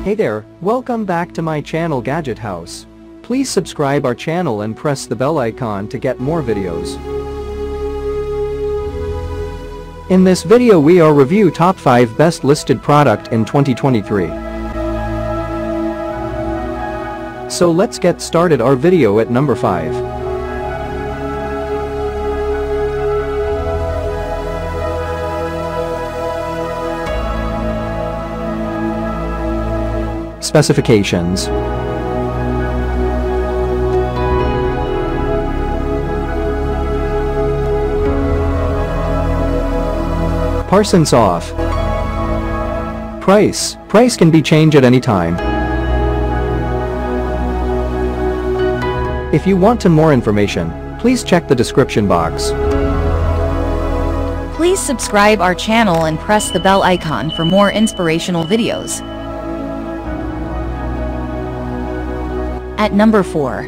Hey there, welcome back to my channel Gadget House. Please subscribe our channel and press the bell icon to get more videos. In this video we are review top 5 best listed product in 2023. So let's get started our video at number 5. Specifications. Parsons off. Price can be changed at any time. If you want more information, please check the description box. Please subscribe our channel and press the bell icon for more inspirational videos. At number 4.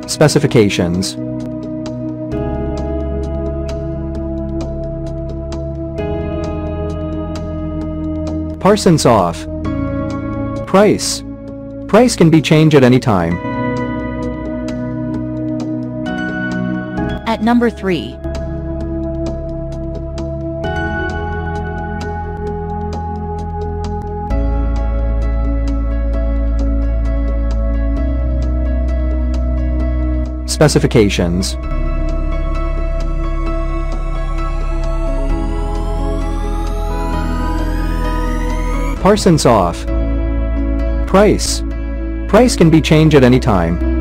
Specifications. Parsons off. Price can be changed at any time. At number 3. Specifications. Parsons off. Price can be changed at any time.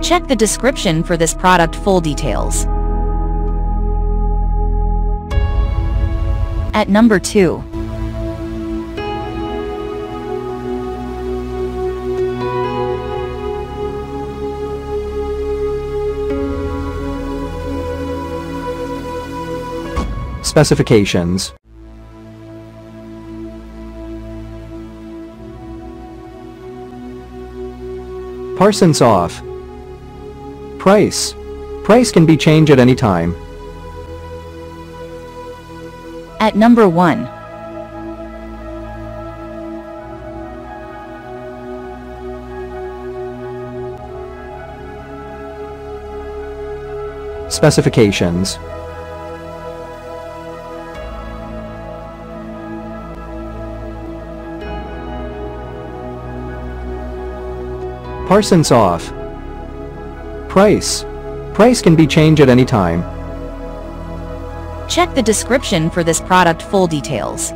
Check the description for this product full details. At number 2. Specifications. Parsons off. Price can be changed at any time. At number 1. Specifications. Parsons off. Price can be changed at any time. Check the description for this product full details.